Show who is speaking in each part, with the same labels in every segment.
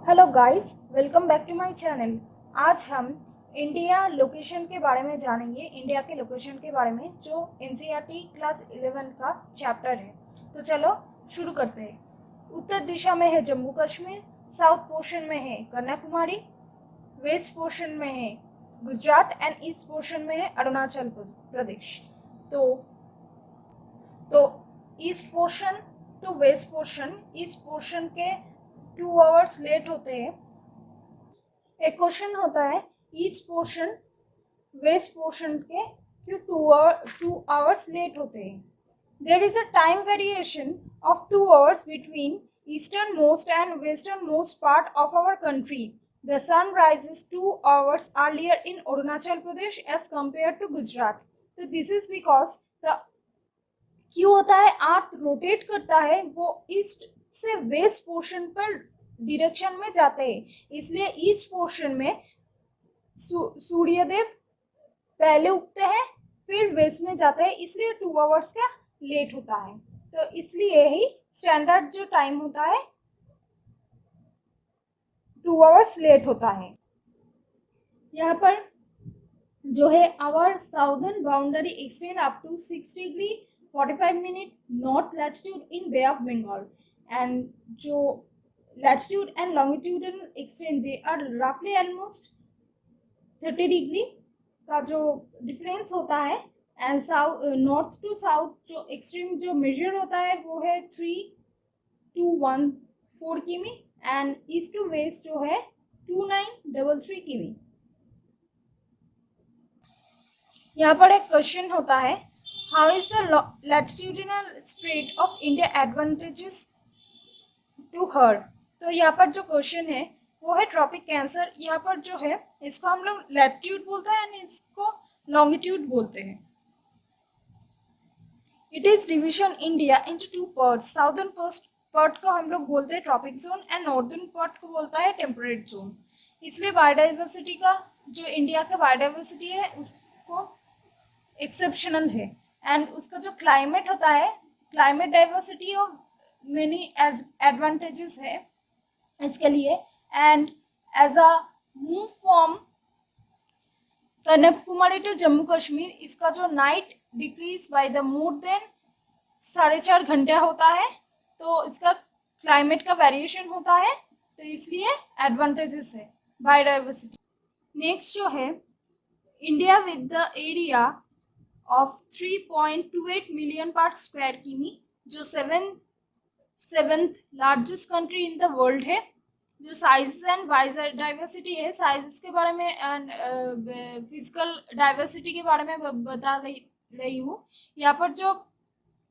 Speaker 1: Hello guys, welcome back to my channel. आज हम India location के बारे में जानेंगे, इंडिया के लोकेशन के बारे में जो एनसीईआरटी क्लास 11 का चैप्टर है। तो चलो शुरू करते हैं। उत्तर दिशा में है जम्मू कश्मीर, साउथ पोर्शन में है कन्याकुमारी, वेस्ट पोर्शन में है गुजरात एंड ईस्ट पोर्शन में है अरुणाचल प्रदेश। तो east portion to west portion, east portion के 2 आवर्स लेट होते हैं। एक क्वेश्चन होता है ईस्ट पोर्शन वेस्ट पोर्शन के क्यों 2 आवर्स लेट होते हैं। There is a time variation of 2 hours between eastern most and western most part of our country. The sun rises 2 hours earlier in Arunachal Pradesh as compare to Gujarat. तो this is because the क्यों होता है, earth rotate करता है, वो east से waste portion पर direction में जाते हैं, इसलिए ईस्ट पोर्शन में सूर्यदेव पहले उगते हैं फिर वेस्ट में जाते हैं, इसलिए 2 आवर्स का लेट होता है। तो इसलिए ही स्टैंडर्ड जो टाइम होता है 2 आवर्स लेट होता है। यहाँ पर जो है our southern boundary extend up to 6 degree 45 minute north latitude in bay of Bengal, and जो latitude and longitudinal extent they are roughly almost 30 degree का जो डिफरेंस होता है। And south north to south जो एक्सट्रीम जो मेजर होता है वो है 3214 किमी, एंड ईस्ट टू वेस्ट जो है 2933 किमी। यहाँ पर एक क्वेश्चन होता है, how is the latitudinal spread of India advantages to her. तो यहाँ पर जो क्वेश्चन है वो है ट्रॉपिक कैंसर। यहाँ पर जो है इसको हम लोग लैटिट्यूड बोलते हैं एंड इसको लॉन्गिट्यूड बोलते हैं। It is division India into 2 parts. Southern part को हम लोग बोलते हैं tropic zone and northern part को बोलता है टेम्परेट जोन। इसलिए बायोडाइवर्सिटी का जो इंडिया का बायोडाइवर्सिटी है उसको एक्सेप्शनल है, एंड उसका जो क्लाइमेट होता है, climate diversity of many advantages है इसके लिए। And as a move from Kanyakumari to Jammu Kashmir, इसका जो night decrease by the more than 4.5 घंटा होता है, तो इसका क्लाइमेट का वेरिएशन होता है, तो इसलिए एडवांटेजेस है बायोडाइवर्सिटी। नेक्स्ट जो है India with the area of 3.28 million पर स्क्वायर किमी, जो seventh largest country in the world है। जो साइज एंड डाइवर्सिटी है, साइज के बारे में एंड फिजिकल डाइवर्सिटी के बारे में बता रही हूँ। यहाँ पर जो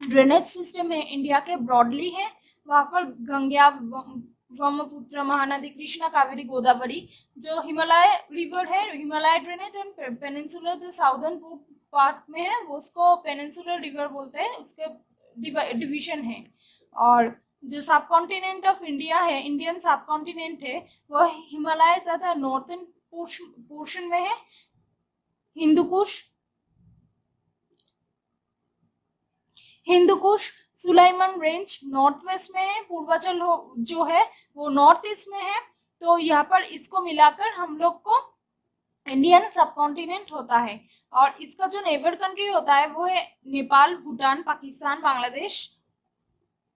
Speaker 1: ड्रेनेज सिस्टम है इंडिया के ब्रॉडली है, वहाँ पर गंगा ब्रह्मपुत्र महानदी कृष्णा कावेरी गोदावरी। जो हिमालय रिवर है, हिमालय ड्रेनेज एंड पेनिनसुलर जो साउदर्न पार्ट में है वो उसको पेनिनसुलर रिवर बोलते हैं, उसके डिवीजन है। और जो सब कॉन्टिनेंट ऑफ इंडिया है, इंडियन सब कॉन्टिनेंट है, वो हिमालय ज्यादा नॉर्थन पोर्शन में है। Hindu Kush Sulaiman range north west में है, पूर्वांचल जो है वो नॉर्थ ईस्ट में है। तो यहाँ पर इसको मिलाकर हम लोग को इंडियन सब कॉन्टिनेंट होता है। और इसका जो नेबर कंट्री होता है वो है नेपाल, भूटान, पाकिस्तान, बांग्लादेश,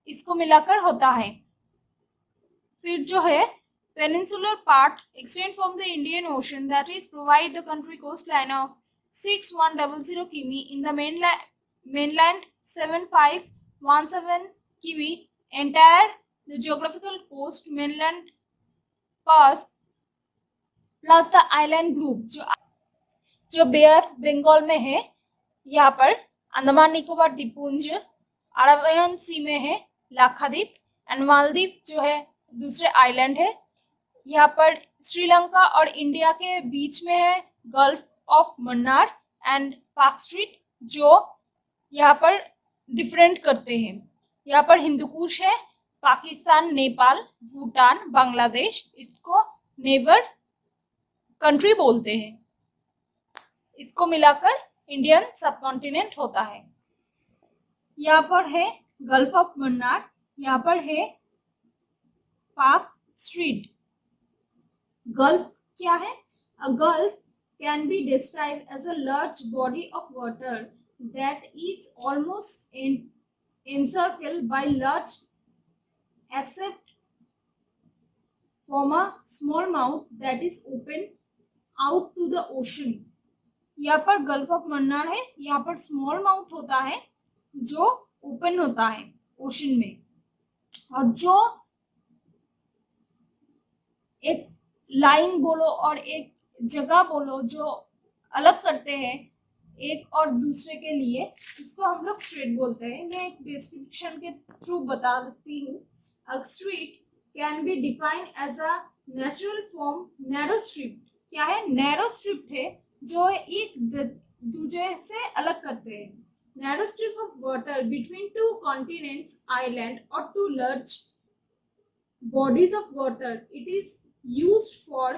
Speaker 1: इसको मिलाकर होता है। फिर जो है peninsular part extend from the Indian ocean, that is provide the country coast line of 6100 किमी इन द mainland 7517 किमी entire the geographical coast mainland pass plus the island group जो बे ऑफ बंगाल में है। यहाँ पर अंडमान निकोबार द्वीपपुंज, अराबियन सी में है लाक्षाद्वीप, एंड मालदीव जो है दूसरे आइलैंड है। यहाँ पर श्रीलंका और इंडिया के बीच में है gulf of Mannar and park street, जो यहाँ पर डिफरेंट करते हैं। यहाँ पर हिंदुकुश है, पाकिस्तान, नेपाल, भूटान, बांग्लादेश, इसको नेबर कंट्री बोलते हैं। इसको मिलाकर इंडियन सब कॉन्टिनेंट होता है। यहाँ पर है गल्फ ऑफ मन्नार, यहाँ पर है पार्क स्ट्रीट, गल्फ क्या है? A gulf can be describe as a large body of water that is almost encircled by large except from a small mouth that is open out to the ocean. यहाँ पर gulf of Mannar है, यहाँ पर small mouth होता है जो open होता है ओशन में, और जो एक लाइन बोलो और एक जगह बोलो जो अलग करते हैं एक और दूसरे के लिए, इसको हम लोग स्ट्रेट बोलते हैं। मैं एक डिस्क्रिप्शन के थ्रू बता देती हूँ। A street can be defined as a natural form narrow strip. क्या है? नैरो स्ट्रिप है जो एक दूसरे से अलग करते हैं। Narrow strip of water between two continents, island और two large bodies of water. It is used for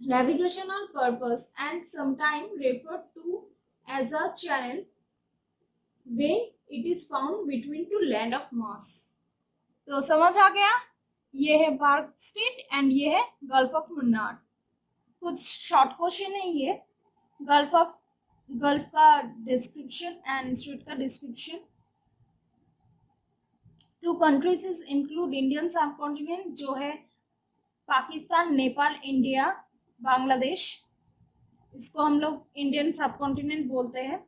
Speaker 1: navigational purpose and sometimes referred to as a channel when it is found between two land of mass. तो समझ आ गया? ये है Bharat street and ये है gulf of Mannar. कुछ short question है ये। गल्फ का डिस्क्रिप्शन एंड स्ट्रीट का description. Two countries is include Indian subcontinent जो है पाकिस्तान, नेपाल, इंडिया, बांग्लादेश। इसको हम लोग इंडियन सबकॉन्टिनेंट बोलते हैं।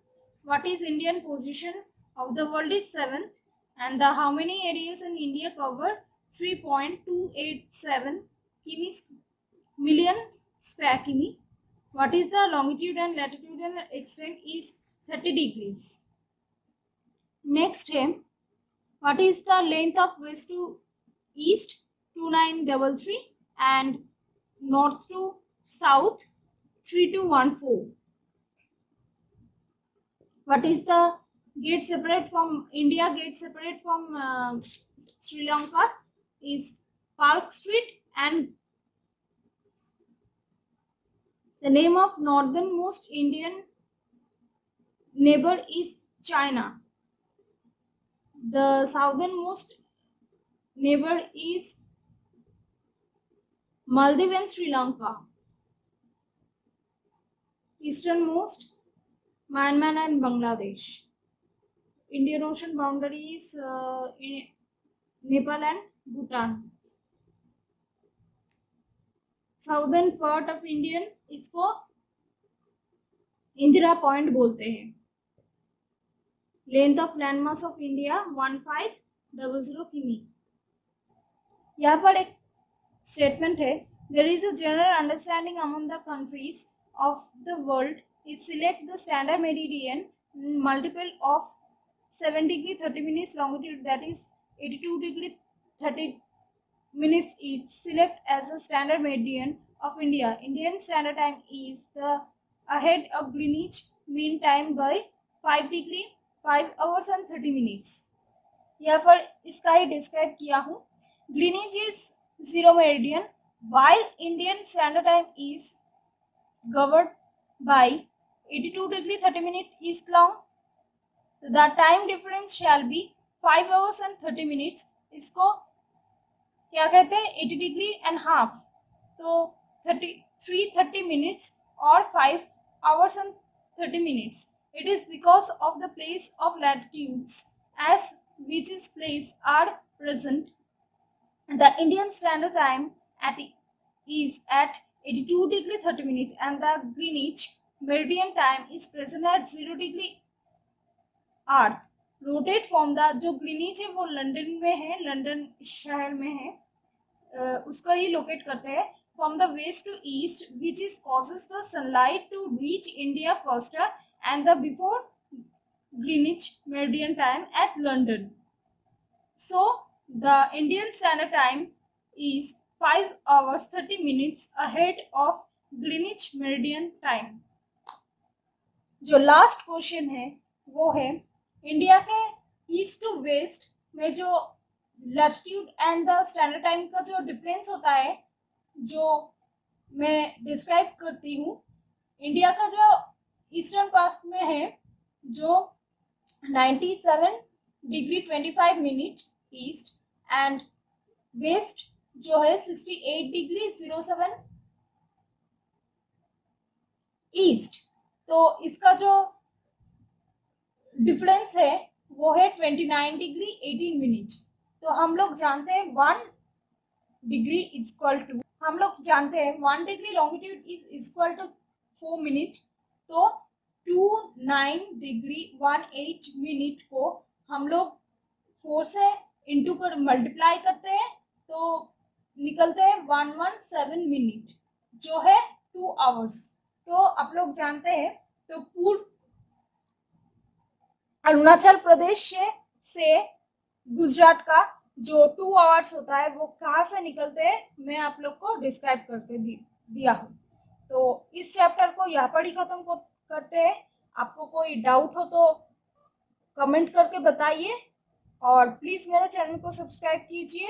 Speaker 1: What is Indian position of the world is 7th and the how many areas in India cover 3.287 million square kilometers. What is the longitude and latitudinal extent is 30 degrees. Next है what is the length of west to east 2933 and north to south 3214. What is the gate separate from India? Gate separate from Sri Lanka is Park Street, and the name of northernmost Indian neighbor is China. The southernmost neighbor is Maldives and Sri Lanka. Easternmost Myanmar and Bangladesh. Indian Ocean boundary is Nepal and Bhutan. Southern part of Indian इसको Indira point बोलते हैं। Length of landmass of India 1500 किमी। यहाँ पर एक statement है, there is a general understanding among the countries of the world if select the standard meridian multiple of 7 degree 30 minutes longitude, that is 82 degree 30 minutes each, select as the standard meridian of India. Indian standard time is the ahead of Greenwich mean time by 5 degree 5 hours and 30 minutes. यहाँ पर इसका ही describe किया हूँ। Greenwich is zero meridian while Indian standard time is governed by 82 degree 30 minutes east long. The time difference shall be 5 hours and 30 minutes. इसको क्या कहते हैं? 80 degree and half, तो 330 minutes और 5 hours and 30 minutes. It is because of the place of latitudes as which is place are present. The Indian standard time is at 82 degree 30 minutes and the Greenwich meridian time is present at 0 degree earth. Rotate from the, जो Greenwich है वो London में है, London शहर में है, उसको ही locate करते हैं। From the west to east which is causes the sunlight to reach India faster and the before Greenwich meridian time at London. So the Indian standard time is 5 hours 30 minutes ahead of Greenwich meridian time. जो last question है वो है India के east to waste में जो latitude and the standard time का जो difference होता है, जो मैं डिस्क्राइब करती हूँ। इंडिया का जो ईस्टर्न पार्ट में है जो 97 degree 25 minute east and west जो है 68 डिग्री 07 ईस्ट। तो इसका जो डिफरेंस है वो है 29 डिग्री 18 मिनट। तो हम लोग जानते हैं 1 डिग्री इक्वल टू, हम लोग जानते हैं 1 degree longitude is equal to 4 minute. तो 29 डिग्री 18 मिनट को हम लोग 4 से इंटू कर मल्टीप्लाई करते हैं तो निकलते हैं 117 मिनट, जो है 2 आवर्स। तो आप लोग जानते हैं, तो पूर्व अरुणाचल प्रदेश से गुजरात का जो 2 आवर्स होता है वो कहाँ से निकलते हैं, मैं आप लोग को डिस्क्राइब करके दिया हूँ। तो इस चैप्टर को यहाँ पर ही खत्म करते हैं। आपको कोई डाउट हो तो कमेंट करके बताइए, और प्लीज मेरे चैनल को सब्सक्राइब कीजिए,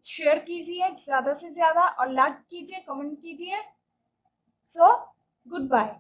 Speaker 1: शेयर कीजिए ज़्यादा से ज़्यादा, और लाइक कीजिए, कमेंट कीजिए। So good bye.